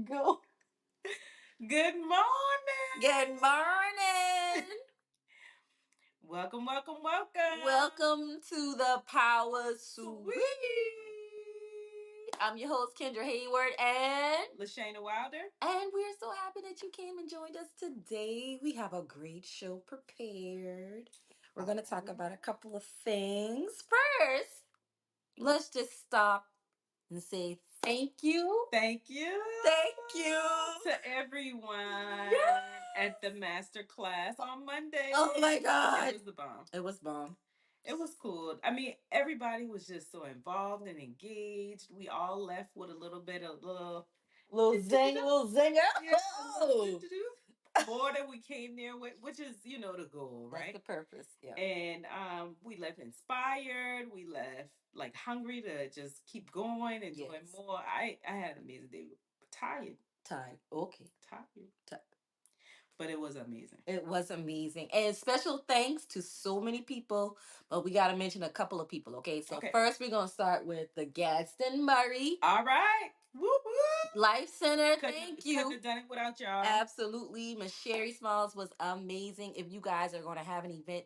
Go. Good morning. Good morning. Welcome, welcome, welcome. Welcome to the Power Sweet. Suite. I'm your host, Kendra Hayward, and Lashana Wilder. we're so happy that you came and joined us today. We have a great show prepared. We're going to talk about a couple of things. First, let's just stop and say thank you. Thank you. Thank you. To everyone at the master class on Monday. Oh my God. It was the bomb. It was bomb. It was cool. I mean, everybody was just so involved and engaged. We all left with a little bit of Little zing, little zinger. Yeah, Oh. more than we came there with, which is the goal, That's right? the purpose. Yeah. And we left inspired. We left like hungry to just keep going and doing Yes. more. I had an amazing day. Tired, Tired. Okay. tired, but it was amazing. It was amazing. And special thanks to so many people, but we got to mention a couple of people, okay? So Okay. first we're going to start with the Gaston Murray All right. Woo woo. Life Center. Couldn't Thank couldn't you. have done it without y'all. Absolutely. Miss Sherry Smalls was amazing. If you guys are going to have an event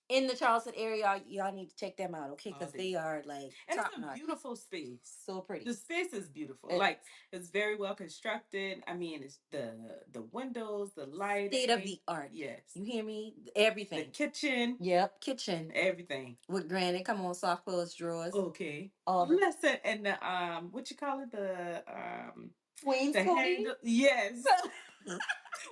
in the Charleston area, y'all need to check them out, okay? Because they are like And top it's a notch. beautiful space. So pretty. The space is beautiful. It Like it's very well constructed. I mean, it's the windows, the lighting, state of the art. Yes. You hear me? The Everything. kitchen, Yep, kitchen. everything. With granite, come on, soft clothes drawers. Okay. All the Listen, and the what you call it? The wainscoting. handle. Yes.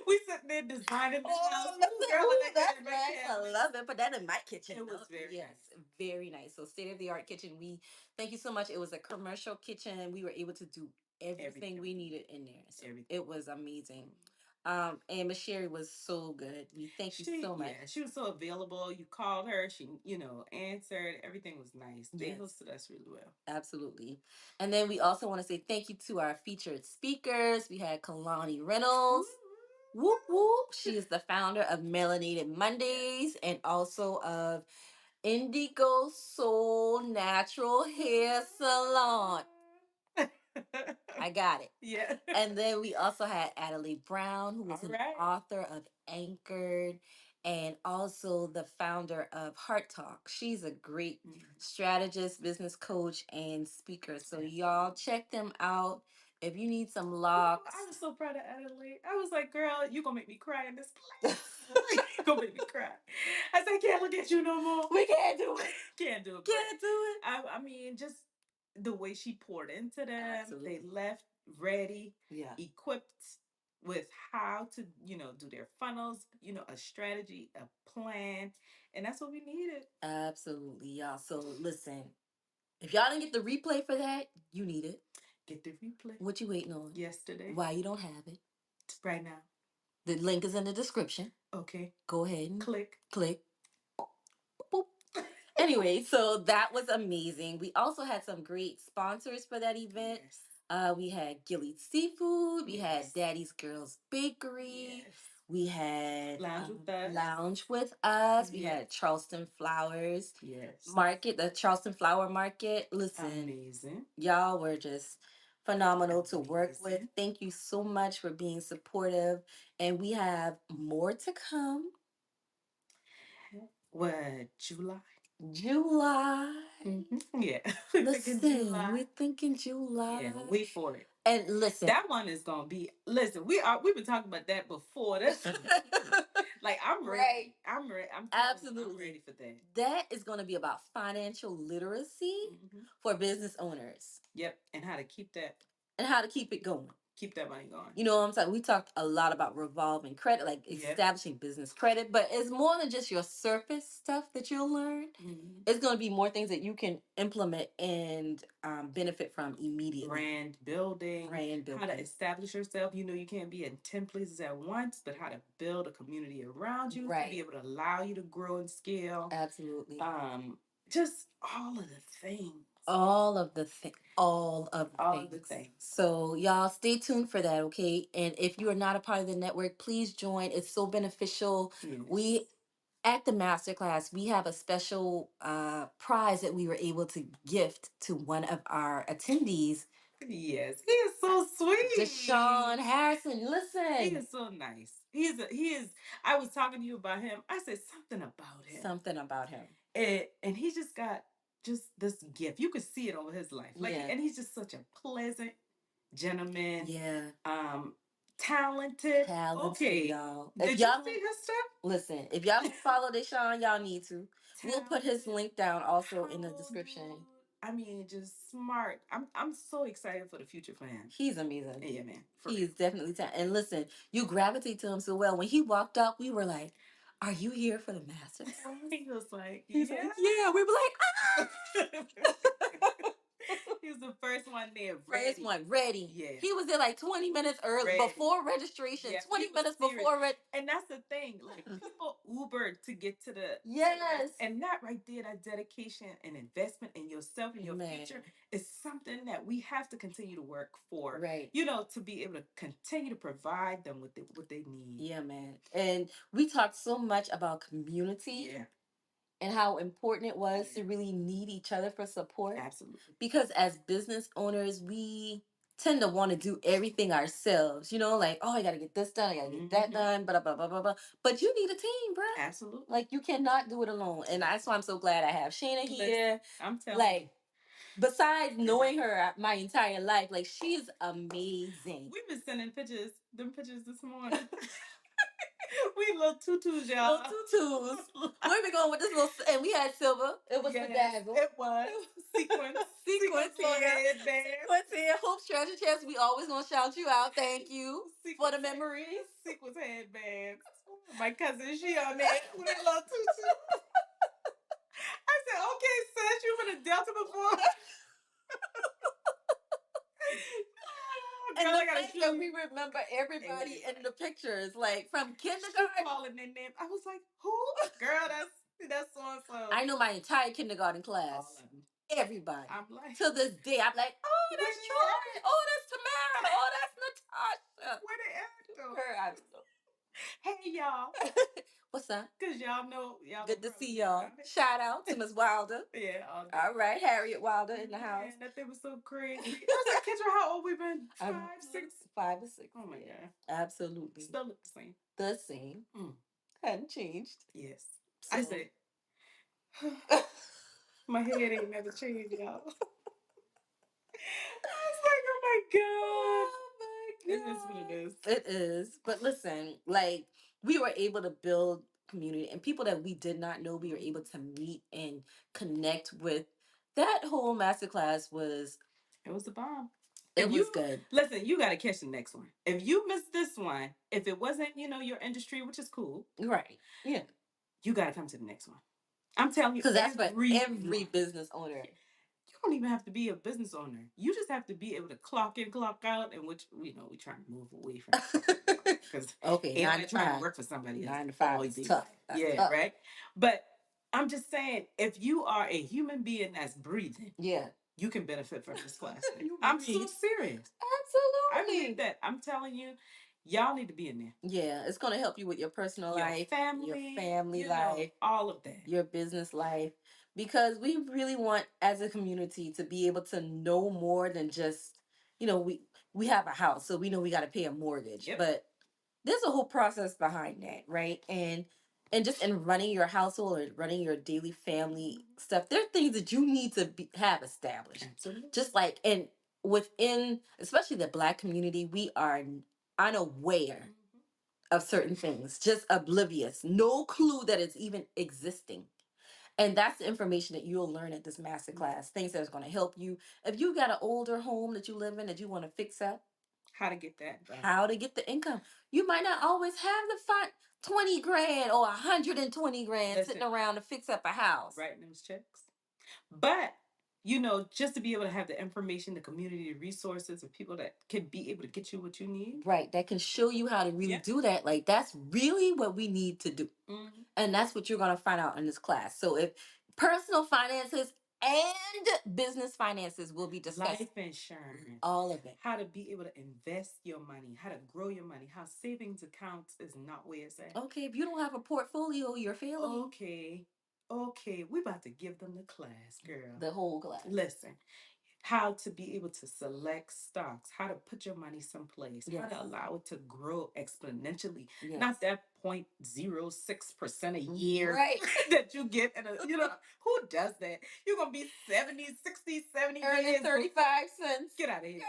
We sitting there designing the house. Listen, Girl, and that's in my nice. I cabinet. love it. Put that in my kitchen. It was very yes, nice. very nice. So state of the art kitchen. We thank you so much. It was a commercial kitchen, and we were able to do everything we needed in there. So it was amazing. And Miss Sherry was so good. We thank you so much. Yeah, she was so available. You called her, she answered. Everything was nice. They Yes. hosted us really well. Absolutely. And then we also want to say thank you to our featured speakers. We had Kalani Reynolds. Whoop whoop. She is the founder of Melanated Mondays and also of Indigo Soul Natural Hair Salon. I got it. Yeah. And then we also had Adelaide Brown, who was an author of Anchored and also the founder of Heart Talk. She's a great strategist, business coach, and speaker. So y'all check them out. If you need some locks. I was so proud of Adelaide. I was like, girl, you gonna make me cry in this place. You gonna make me cry. I said, I can't look at you no more. We can't do it. Can't do it. Can't do it. I mean, just the way she poured into them. Absolutely. They left ready, Yeah. equipped with how to, do their funnels, a strategy, a plan. And that's what we needed. Absolutely, y'all. So listen, if y'all didn't get the replay for that, you need it. Get the replay. What you waiting on? Yesterday. Why you don't have it? Right now. The link is in the description. Okay. Go ahead and click. Boop. Anyway, so that was amazing. We also had some great sponsors for that event. Yes. We had Gilly's Seafood. We had Daddy's Girls Bakery. Yes. We had Lounge with us. Lounge with Us. We had Charleston Flowers. Yes. Market, the Charleston Flower Market. Listen, amazing. Y'all were just phenomenal to work with. Thank you so much for being supportive. And we have more to come. What, July? July. Yeah. Listen, we're thinking July. Yeah, wait for it. And listen, that one is gonna be. Listen, we've been talking about that before. That's like I'm ready. Right. I'm ready. Absolutely. I'm ready for that. That is going to be about financial literacy for business owners. Yep, and how to keep that. And how to keep it going. Keep that money going. You know what I'm saying? We talked a lot about revolving credit, like establishing business credit, but it's more than just your surface stuff that you'll learn. It's going to be more things that you can implement and benefit from immediately. Brand building. How to establish yourself. You can't be in 10 places at once, but how to build a community around you to be able to allow you to grow and scale. Absolutely. Just all of the things. All of the things. So y'all stay tuned for that, okay? And if you are not a part of the network, please join. It's so beneficial. Yes. We at the masterclass, we have a special prize that we were able to gift to one of our attendees. Yes, he is so sweet. Deshaun Harrison, listen. He is so nice. He is. I was talking to you about him. I said something about him. Something about him. And he just got just this gift. You could see it over his life. Like, Yeah. and he's just such a pleasant gentleman. Yeah. Talented. Okay. Y'all. Did you see his stuff? Listen, if y'all don't follow Deshaun, y'all need to. We'll put his link down also in the description. I mean, just smart. I'm so excited for the future for him. He's amazing. Yeah, man. He's definitely talented. And listen, you gravitate to him so well. When he walked up, we were like, "Are you here for the master class?" He was like, He's yeah. like, "Yeah." We were like, "Ah!" He was the first one there. First one ready. Yeah. He was there like 20 minutes early before registration. Yeah, 20 minutes before and that's the thing. Like, people Uber to get to the yes. And that right there, that dedication and investment in yourself and your future is something that we have to continue to work for. Right. You know, to be able to continue to provide them with what they need. Yeah, man. And we talked so much about community. Yeah. And how important it was to really need each other for support. Absolutely. Because as business owners, we tend to want to do everything ourselves. You know, like, oh, I got to get this done. I got to get that done. Blah, blah, blah, blah, blah. But you need a team, bro. Absolutely. Like, you cannot do it alone. And that's why I'm so glad I have Shayna here. I'm telling you. Besides knowing her my entire life, like, she's amazing. We've been sending pictures this morning. We little tutus, y'all. Little tutus. Where we going with this little? And we had silver. It was bedazzled. It was sequence. Sequence here. Sequence here. Hope Treasure Chest. We always gonna shout you out. Thank you for the memories. Sequence headbands. My cousin, she on there with a little tutu. I said, okay, sis, you been a Delta before. And the fact that we remember everybody in the pictures, like from kindergarten. Calling their name. I was like, who? Girl, that's so and so. I know my entire kindergarten class. Everybody. I'm like, to this day, I'm like, oh, that's Troy. Oh, that's Tamara. Oh, that's Natasha. Where the actor? Her actor. Hey, y'all. What's up? Because y'all know. Good to see y'all. Shout out to Miss Wilder. Yeah. All right. Harriet Wilder in the house. That thing was so crazy. I was like, Kendra, how old we been? 5, 6? 5 or 6. Oh, my God. Absolutely. Still look the same. The same. Hadn't changed. Yes. So. I said, my head ain't never changed, y'all. I was like, oh, my God. It is what it is. It is. But listen, like, we were able to build community, and people that we did not know, we were able to meet and connect with. That whole masterclass was... It was the bomb. It was good. Listen, you got to catch the next one. If you missed this one, if it wasn't, your industry, which is cool. Right. Yeah. You got to come to the next one. I'm telling you. Because that's for every business owner. You don't even have to be a business owner. You just have to be able to clock in, clock out, and which, we're trying to move away from. Because okay, 9 to 5. Trying to work for somebody else. 9 to 5 is tough. That's tough. Right? But I'm just saying, if you are a human being that's breathing. Yeah. You can benefit from this class. I'm so serious. Absolutely. I mean that. I'm telling you, y'all need to be in there. Yeah, it's going to help you with your personal life, your family life, all of that, your business life, because we really want, as a community, to be able to know more than just, we have a house, so we know we got to pay a mortgage, but there's a whole process behind that, right? And just in running your household or running your daily family stuff, there are things that you need to have established. Absolutely. Just like, and within, especially the Black community, we are unaware of certain things, just oblivious, no clue that it's even existing. And that's the information that you'll learn at this masterclass, things that is going to help you. If you got an older home that you live in that you want to fix up, how to get that, how to get the income. You might not always have the fund, 20 grand or 120 grand sitting around to fix up a house. Writing those checks. But, just to be able to have the information, the community resources of people that can be able to get you what you need. Right. That can show you how to really do that. Like, that's really what we need to do. Mm-hmm. And that's what you're going to find out in this class. So if personal finances, and business finances will be discussed. Life insurance. All of it. How to be able to invest your money, how to grow your money, how savings accounts is not where it's at. Okay, if you don't have a portfolio, you're failing. Okay, we about to give them the class, girl. The whole class. Listen, how to be able to select stocks, how to put your money someplace, how to allow it to grow exponentially. Yes. Not that 0.06% a year Right. that you get. Who does that? You're going to be 70, 60, 70 Earning years. 35 cents. Get out of here.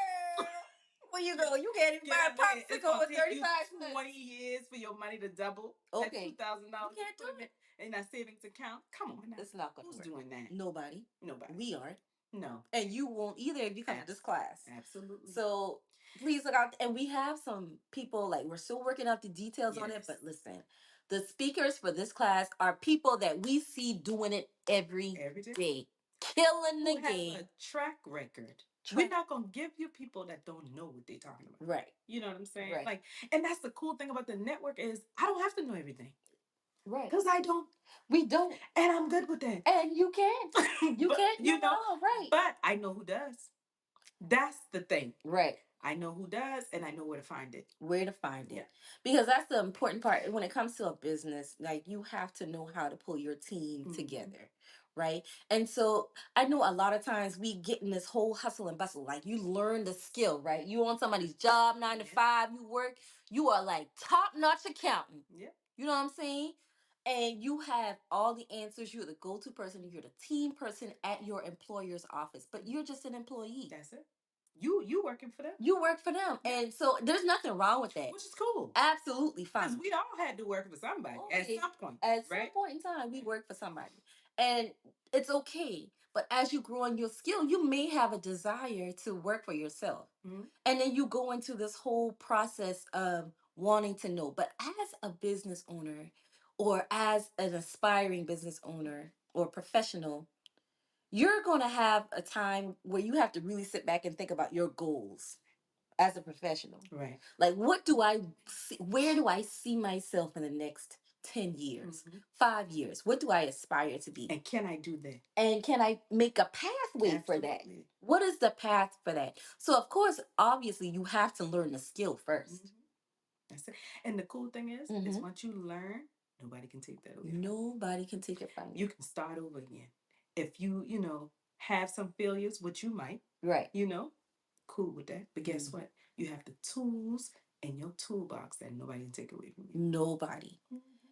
Where you go? You can't even buy a popsicle with 35 cents. 20 years for your money to double. Okay. At $2,000. You can't do it. In that savings account. Come on now. It's not going to Who's work. doing that? Nobody. We aren't. No. And you won't either if you come to this class. Absolutely. So please look out. And we have some people, like, we're still working out the details on it. But listen, the speakers for this class are people that we see doing it every day. Killing the game. Has a track record. We're not going to give you people that don't know what they're talking about. Right. You know what I'm saying? Right. Like, and that's the cool thing about the network is I don't have to know everything. Right. Because I don't. We don't. And I'm good with that. And you can't. You can't. You know, right. But I know who does. That's the thing. Right. I know who does, and I know where to find it. Where to find it. Because that's the important part. When it comes to a business, like, you have to know how to pull your team together. Right. And so I know a lot of times we get in this whole hustle and bustle. Like, you learn the skill, right? You on somebody's job, 9 to 5, you work, you are like top-notch accountant. Yeah. You know what I'm saying? And you have all the answers. You're the go-to person. You're the team person at your employer's office, but you're just an employee. That's it. You working for them. You work for them. And so there's nothing wrong with that. Which is cool. Absolutely fine. Because we all had to work for somebody at some point. At some point in time, we work for somebody. And it's okay. But as you grow in your skill, you may have a desire to work for yourself. And then you go into this whole process of wanting to know. But as a business owner, or as an aspiring business owner or professional, you're going to have a time where you have to really sit back and think about your goals as a professional. Right. Like, what do I see? Where do I see myself in the next 10 years, 5 years? What do I aspire to be? And can I do that? And can I make a pathway for that? What is the path for that? So, of course, obviously, you have to learn the skill first. That's it. And the cool thing is once you learn, nobody can take that away. Nobody can take it from you. You can start over again. If you have some failures, which you might, right? Cool with that. But guess what? You have the tools in your toolbox that nobody can take away from you. Nobody.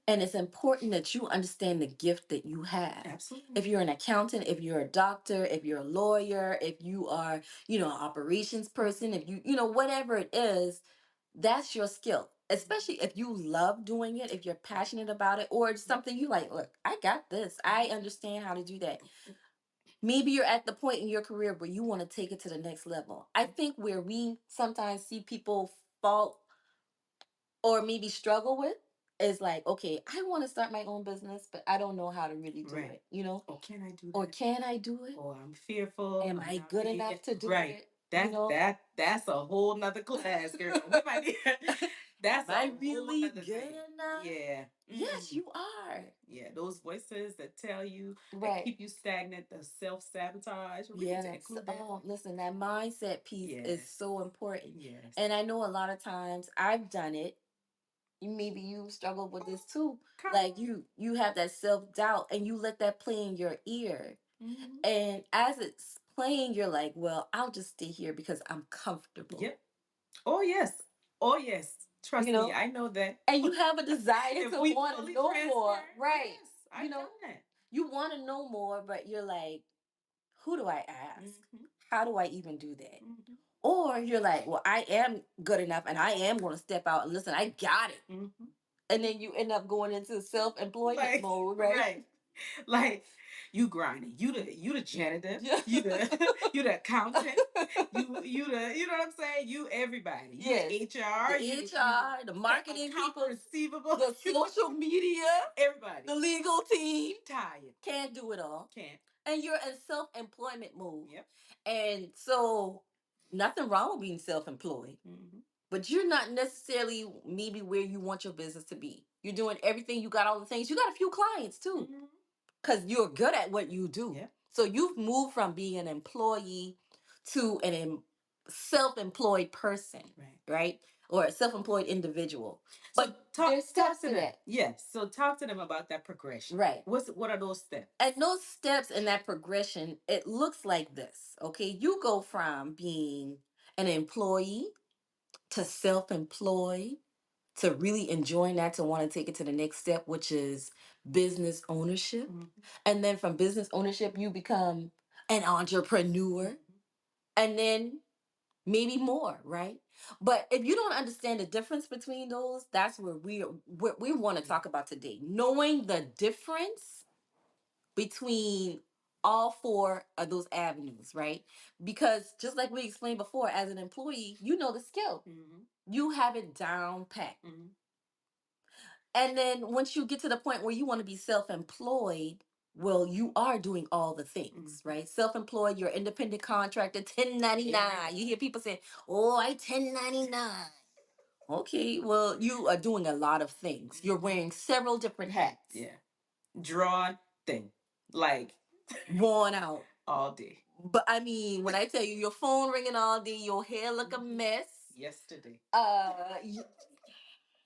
And it's important that you understand the gift that you have. Absolutely. If you're an accountant, if you're a doctor, if you're a lawyer, if you are, an operations person, if whatever it is, that's your skill. Especially if you love doing it, if you're passionate about it, or it's something you like, look, I got this. I understand how to do that. Maybe you're at the point in your career where you want to take it to the next level. I think where we sometimes see people fall or maybe struggle with is like, okay, I want to start my own business, but I don't know how to really do it, Or can I do that? Or can I do it? Or I'm fearful. Am I good enough to do it? That's a whole nother class, girl. We might need, that's Am I really good enough? Yeah. Yes, you are. Yeah, those voices that tell you, that keep you stagnant, the self-sabotage. Listen, that mindset piece is so important. Yes. And I know a lot of times I've done it. Maybe you struggle with this too. Like, you have that self-doubt and you let that play in your ear. And as it's playing, you're like, well, I'll just stay here because I'm comfortable. Yep. Oh, yes. Oh, yes. Trust me, I know that. And you have a desire to want to know more. Right. Yes, I've done that. You want to know more, but you're like, who do I ask? How do I even do that? Or you're like, well, I am good enough and I am going to step out and listen, I got it. And then you end up going into self-employment mode, right? Right. Like, you grinding. You the janitor. You the accountant. You the, you know what I'm saying? You everybody. You the HR. The marketing people, receivable, the social media, everybody. the legal team. Tired. Can't do it all. Can't. And you're in self-employment mode. Yep. And so nothing wrong with being self-employed. But you're not necessarily maybe where you want your business to be. You're doing everything. You got all the things. You got a few clients too. Because you're good at what you do. Yeah. So you've moved from being an employee to self-employed person, right? Or a self-employed individual. But there's steps to that. Yes. So talk to them about that progression. Right. What are those steps? And those steps in that progression, it looks like this. Okay. You go from being an employee to self-employed to really enjoying that, to want to take it to the next step, which is business ownership. And then from business ownership, you become an entrepreneur. And then maybe more, right? But if you don't understand the difference between those, that's where we want to talk about today. Knowing the difference between all four of those avenues, right? Because just like we explained before, as an employee, you know the skill. You have it down pat. And then once you get to the point where you want to be self-employed, well, you are doing all the things, right? Self-employed, you're independent contractor, 1099. You hear people say, "Oh, I 1099." Okay, well, you are doing a lot of things. You're wearing several different hats. Yeah. Drawn thing. Like Worn out. all day. But I mean, when I tell you your phone ringing all day, your hair look a mess. Yesterday.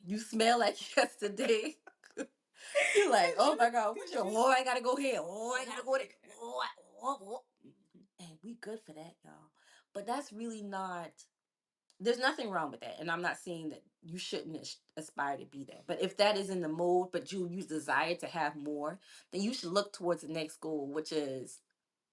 You smell like yesterday. You're like, oh my God, what's your, oh, I gotta go here. Oh, I gotta go there. Oh. And we good for that, y'all. But that's really not, there's nothing wrong with that. And I'm not saying that you shouldn't aspire to be that. But if that is in the mold, but you desire to have more, then you should look towards the next goal, which is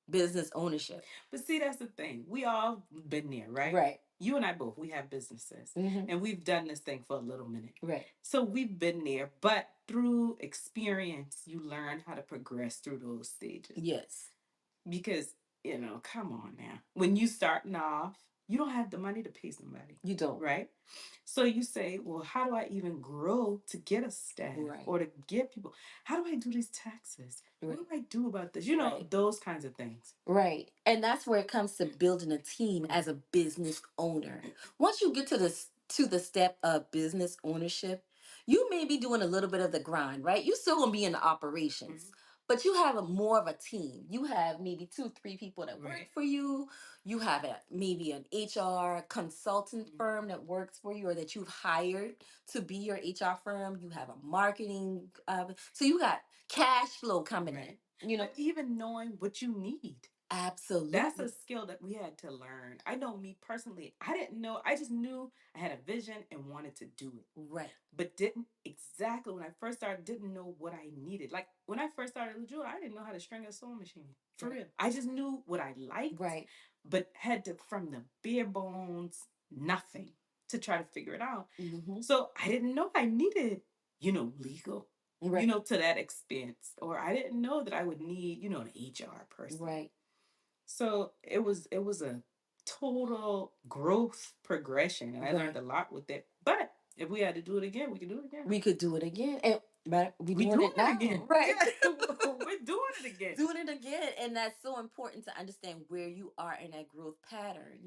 business ownership. But see, that's the thing. We all been there, right? Right. You and I both, we have businesses and we've done this thing for a little minute. Right. So we've been there, but through experience, you learn how to progress through those stages. Yes. Because, come on now. When you starting off, you don't have the money to pay somebody. You don't. Right? So you say, well, how do I even grow to get a staff or to get people? How do I do these taxes? What do I do about this? Those kinds of things. Right. And that's where it comes to building a team as a business owner. Once you get to the step of business ownership, you may be doing a little bit of the grind, right? You still gonna be in the operations. But you have more of a team. You have maybe 2, 3 people that work for you. You have maybe an HR consultant firm that works for you, or that you've hired to be your HR firm. You have a marketing. So you got cash flow coming in. But even knowing what you need. Absolutely. That's a skill that we had to learn. I know me personally, I didn't know. I just knew I had a vision and wanted to do it. Right. But didn't exactly when I first started, didn't know what I needed. Like when I first started with Jewel, I didn't know how to string a sewing machine. For real. I just knew what I liked. Right. But had to, from the bare bones, nothing, to try to figure it out. So I didn't know I needed, legal. Right. To that expense. Or I didn't know that I would need, an HR person. Right. So it was a total growth progression, and I learned a lot with it. But if we had to do it again, we could do it again. We could do it again, but we We doing doing it now, again. right? We're doing it again. Doing it again, and that's so important to understand where you are in that growth pattern.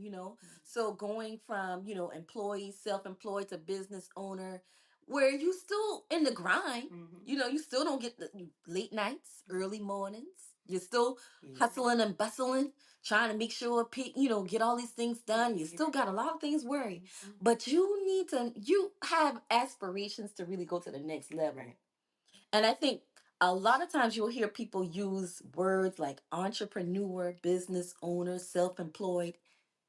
So going from employee, self-employed to business owner, where you still in the grind. You still don't get the late nights, early mornings. You're still hustling and bustling, trying to make sure get all these things done. You still got a lot of things worried, but you have aspirations to really go to the next level. Right. And I think a lot of times you'll hear people use words like entrepreneur, business owner, self-employed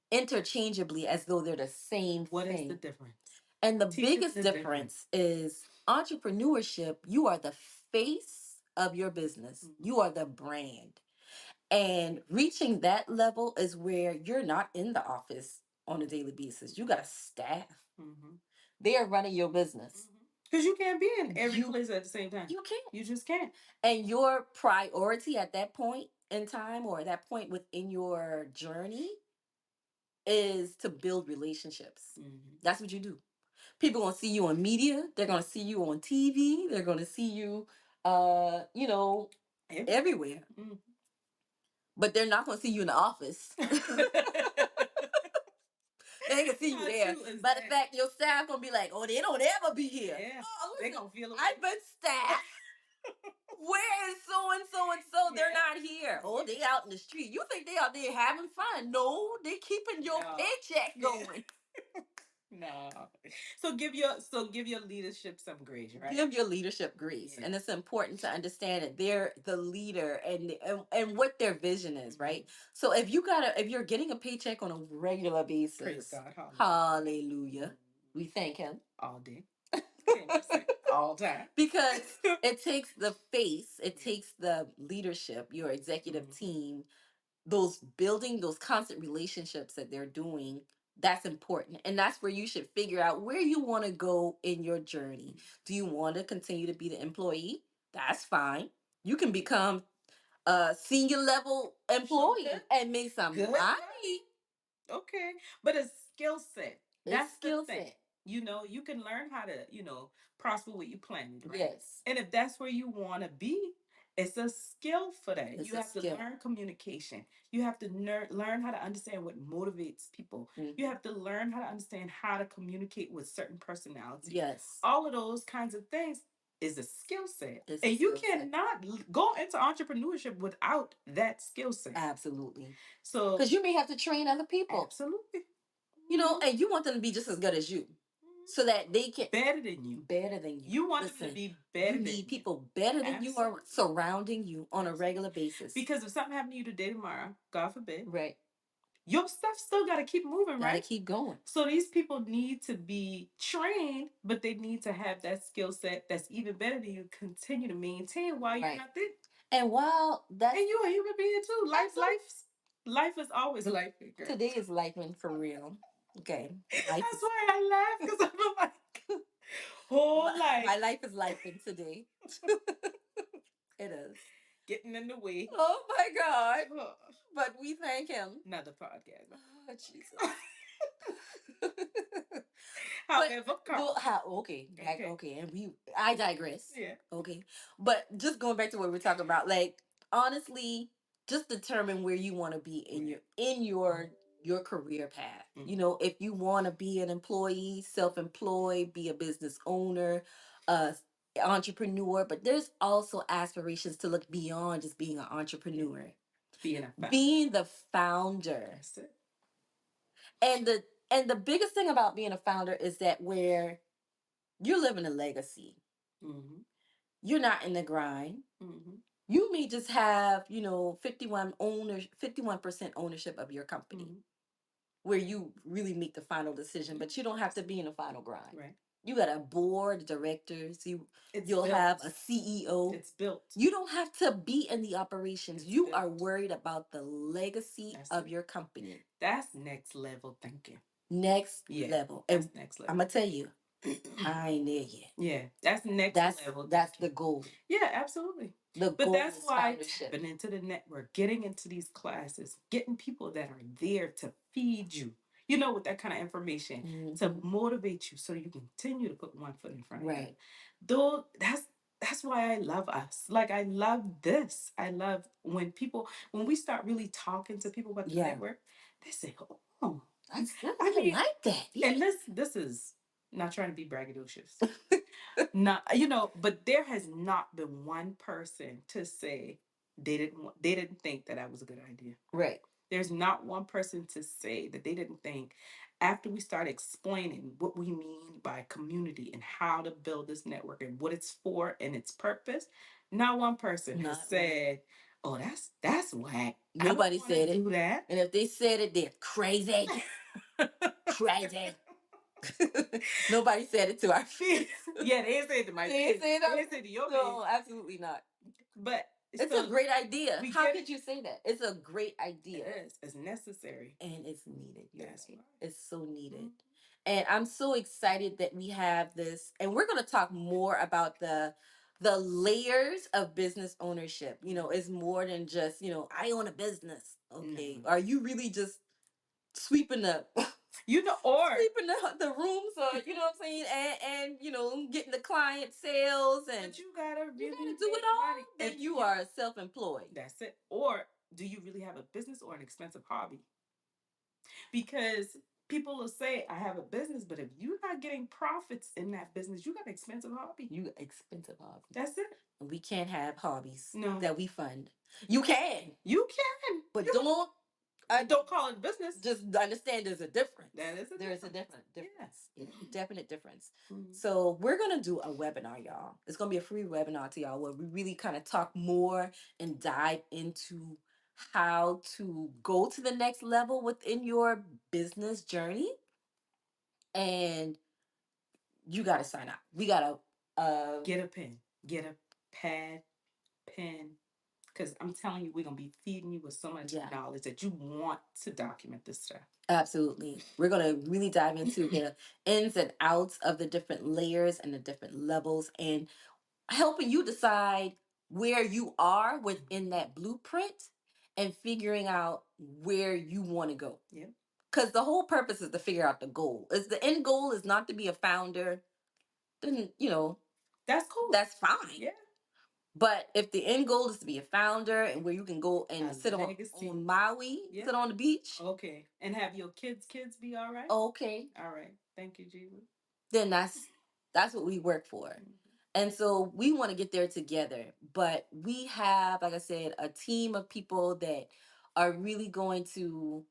interchangeably, as though they're the same What thing. is the difference? And the Teach us biggest the difference is entrepreneurship, you are the face of your business. You are the brand. And reaching that level is where you're not in the office on a daily basis. You got a staff. They are running your business. Because you can't be in every place at the same time. You can't. You just can't. And your priority at that point in time, or that point within your journey, is to build relationships. That's what you do. People gonna see you on media. They're gonna see you on TV. They're gonna see you, everywhere. But they're not gonna see you in the office. They ain't gonna see you there. Matter of fact, your staff gonna be like, "Oh, they don't ever be here." Yeah. Oh, they gonna feel. I've been staff. Where is so and so and so. They're not here. Oh, they out in the street. You think they out there having fun? No, they keeping your paycheck going. No. Give your leadership some grace, right? Give your leadership grace. And it's important to understand that they're the leader and what their vision is, right? So if you're getting a paycheck on a regular basis, praise God, hallelujah. We thank him all day. 10% all time. Because it takes the face, it takes the leadership, your executive team, those building those constant relationships that they're doing. That's important, and that's where you should figure out where you want to go in your journey. Do you want to continue to be the employee? That's fine. You can become a senior level employee and make some money. Okay, but a skill set. That's skill the thing. set. You can learn how to, prosper what you planted, right? Yes. And if that's where you want to be, it's a skill for that. It's you a have to skill. learn communication. You have to learn how to understand what motivates people. You have to learn how to understand how to communicate with certain personalities. Yes. All of those kinds of things is a skill set. It's a and you skill set. cannot go into entrepreneurship without that skill set. Absolutely. So, Because you may have to train other people. absolutely. And you want them to be just as good as you, so that they can better than you. better than you. You want them to be better You than need people better than you are surrounding you on a regular basis. Because if something happened to you today, tomorrow, God forbid, Right. your stuff still got to keep moving, Gotta right? keep going. So these people need to be trained, but they need to have that skill set that's even better than you continue to maintain while you're not there. And while that's And you're a human being too. Life is always life. Today is life for real. Okay. That's why I laugh, because I'm like, whole life. My life is life today. It is. Getting in the way. Oh my God. But we thank him. Another podcast. Oh, Jesus. However, okay, and I digress. Yeah. Okay, but just going back to what we're talking about, like honestly, just determine where you want to be in your career path. If you want to be an employee, self-employed, be a business owner, uh, entrepreneur, but there's also aspirations to look beyond just being an entrepreneur. Being the founder. That's it. And the biggest thing about being a founder is that where you're living a legacy. Mm-hmm. You're not in the grind. Mm-hmm. You may just have, 51% ownership of your company. Mm-hmm. Where you really make the final decision, but you don't have to be in the final grind. Right. You got a board of directors. You'll have a CEO. It's built. You don't have to be in the operations. You are worried about the legacy of your company. That's next level thinking. Next level. That's next level. I'm gonna tell you, I ain't there yet. Yeah, that's next level. That's the goal. Yeah, absolutely. But that's why tapping into the network, getting into these classes, getting people that are there to feed you, with that kind of information to motivate you so you continue to put one foot in front of you. Right. Though that's why I love us. Like I love this. I love when we start really talking to people about the network, they say, "Oh, I like that." Yeah. And this is not trying to be braggadocious. Not, but there has not been one person to say they didn't think that was a good idea. Right. There's not one person to say that they didn't think, after we start explaining what we mean by community and how to build this network and what it's for and its purpose, not one person has said, "Oh, that's whack." Nobody said it. Do that. And if they said it, they're crazy. Crazy. Nobody said it to our face. Yeah, they didn't say it to my face. They didn't say it to your face. No, absolutely not. But it's a great idea. How could you say that? It's a great idea. It is. It's necessary. And it's needed. Yes. Right. It's so needed. Mm-hmm. And I'm so excited that we have this. And we're going to talk more about the layers of business ownership. It's more than just, I own a business. Okay. Mm-hmm. Are you really just sweeping the or sweeping the rooms, or what I'm saying, and getting the client sales, and but you gotta really do it all. Then you are self-employed. That's it. Or do you really have a business or an expensive hobby? Because People will say, I have a business, but if you're not getting profits in that business, you got an expensive hobby. You got expensive hobby. That's it. We can't have hobbies No. that we fund. You can, but don't call it business. Just understand there's a difference. There's A different difference. Yeah. Definite difference. Mhm. So we're gonna do a webinar, y'all. It's gonna be a free webinar to y'all where we really kind of talk more and dive into how to go to the next level within your business journey. And you gotta sign up. We gotta get a pen, get a pad, pen, because I'm telling you, we're gonna be feeding you with so much knowledge that you want to document this stuff. Absolutely. We're going to really dive into the ins and outs of the different layers and the different levels and helping you decide where you are within that blueprint and figuring out where you want to go. Yeah. Because the whole purpose is to figure out the goal. Is the end goal is not to be a founder, then, that's cool. That's fine. Yeah. But if the end goal is to be a founder and where you can go and sit on Maui, sit on the beach. Okay. And have your kids be all right? Okay. All right. Thank you, Jesus. Then that's what we work for. Mm-hmm. And so we want to get there together. But we have, like I said, a team of people that are really going to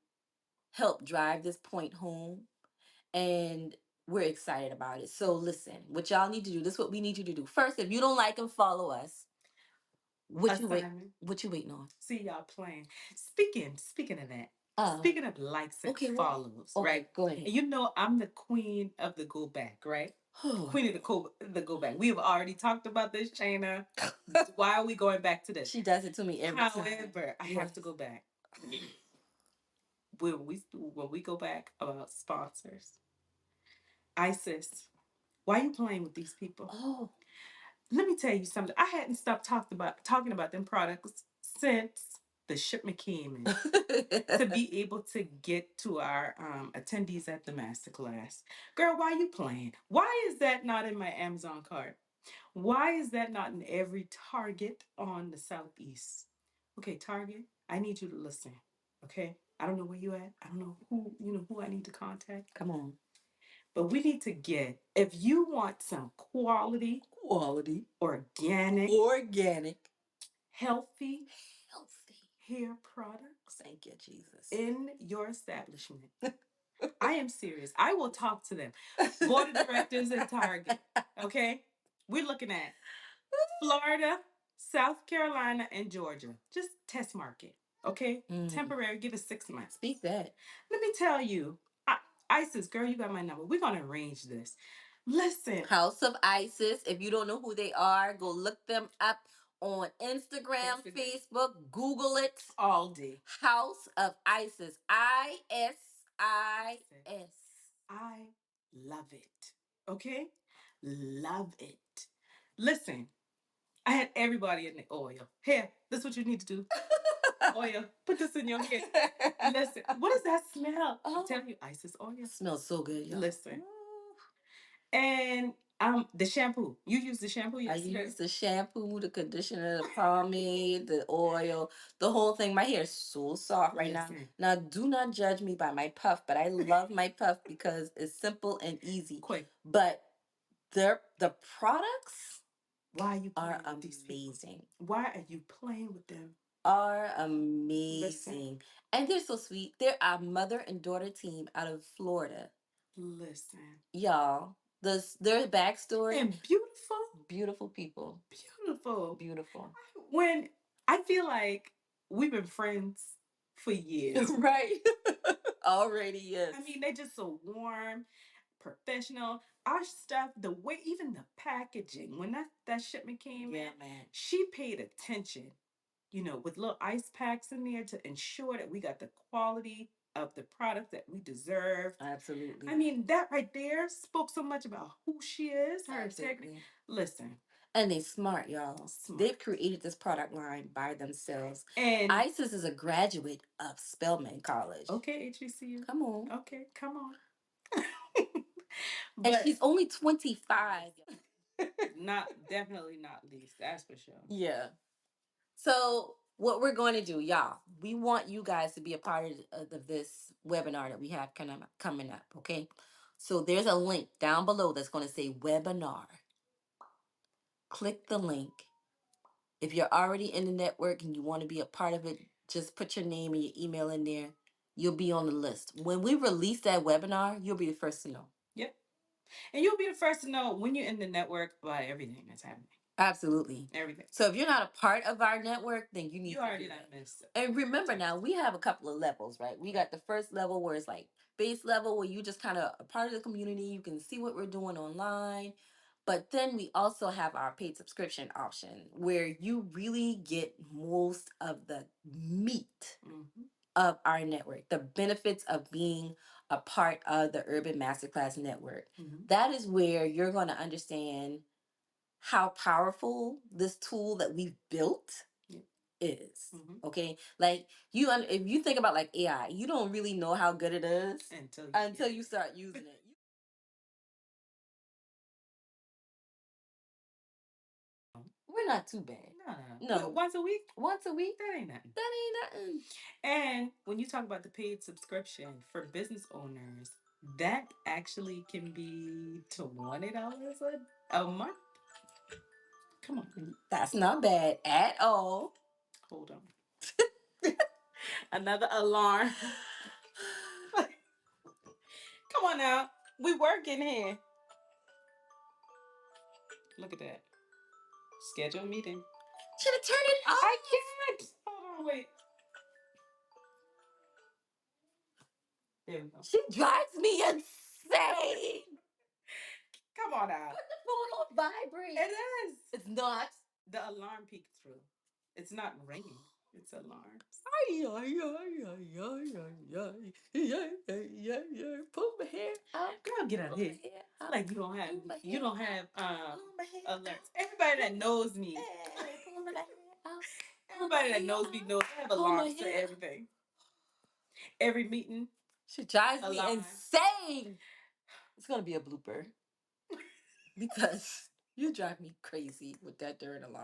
help drive this point home. And we're excited about it. So listen, what y'all need to do, this is what we need you to do. First, if you don't like and follow us, what you waiting on? See y'all playing. Speaking of that. Speaking of likes and follows, right? Go ahead. You know I'm the queen of the go back, right? Queen of the go back. We have already talked about this, Shayna. Why are we going back to this? She does it to me every time. However, I have to go back. When we go back about sponsors, ISIS, why are you playing with these people? Oh, let me tell you something. I hadn't stopped talking about them products since the shipment came in to be able to get to our attendees at the masterclass. Girl, why are you playing? Why is that not in my Amazon cart? Why is that not in every Target on the Southeast? Okay, Target, I need you to listen. Okay, I don't know where you at. I don't know who I need to contact. Come on. But we need to get, if you want some quality, organic, healthy hair products. Thank you, Jesus. In your establishment. I am serious. I will talk to them. Board of directors at Target. Okay? We're looking at Florida, South Carolina, and Georgia. Just test market. Okay? Temporary. Give us 6 months. Speak that. Let me tell you. ISIS, girl, you got my number. We're going to arrange this. Listen. House of ISIS. If you don't know who they are, go look them up on Instagram, Facebook, Google it. All day. House of ISIS. ISIS. I love it. Okay? Love it. Listen, I had everybody in the oil. Here, this is what you need to do. Oil. Put this in your hair. Listen, what does that smell? I'm telling you, ISIS oil. It smells so good, y'all. Listen. And the shampoo. You used the shampoo yesterday? I used the shampoo, the conditioner, the pomade, the oil, the whole thing. My hair is so soft right now. Now, do not judge me by my puff, but I love my puff because it's simple and easy. Quick. But the products are amazing. Why are you playing with them? Are amazing. Listen. And they're so sweet. They're a mother and daughter team out of Florida. Listen. Y'all, their backstory. And beautiful. Beautiful people. Beautiful. When I feel like we've been friends for years. Right. Already, yes. I mean, they're just so warm, professional. Our stuff, the way, even the packaging, when that shipment came in, man. She paid attention, with little ice packs in there to ensure that we got the quality of the product that we deserve. Absolutely. I mean, that right there spoke so much about who she is, her integrity. Listen. And they smart, y'all. They've created this product line by themselves. And ISIS is a graduate of Spelman College. Okay, HBCU. Come on. Okay, come on. And she's only 25. Definitely not least, that's for sure. Yeah. So what we're going to do, y'all, we want you guys to be a part of this webinar that we have kind of coming up, okay? So there's a link down below that's going to say webinar. Click the link. If you're already in the network and you want to be a part of it, just put your name and your email in there. You'll be on the list. When we release that webinar, you'll be the first to know. Yep. And you'll be the first to know when you're in the network about everything that's happening. Absolutely. Everything. So if you're not a part of our network, then you need to already do that. Missed it. And remember now, we have a couple of levels, right? We got the first level where it's like base level where you just kind of a part of the community. You can see what we're doing online. But then we also have our paid subscription option where you really get most of the meat of our network, the benefits of being a part of the Urban Masterclass Network. That is where you're going to understand how powerful this tool that we've built is. Okay, like if you think about like AI, you don't really know how good it is until you start using it. We're not too bad. No. Once a week? Once a week? That ain't nothing. That ain't nothing. And when you talk about the paid subscription for business owners, that actually can be $20 a month. Come on. That's not bad at all. Hold on. Another alarm. Come on now. We working here. Look at that. Schedule meeting. Should have turned it off. I can't. Hold on, wait. There we go. She drives me insane. Come on now. Put the phone on vibrate. It is. It's not. The alarm peeked through. It's not ringing. It's alarms. Pull my hair out. Girl, get out of here. Like you don't have alerts. Everybody that knows me. Everybody that knows me knows I have alarms for everything. Every meeting. She drives me insane. It's gonna be a blooper. Because you drive me crazy with that darn alarm.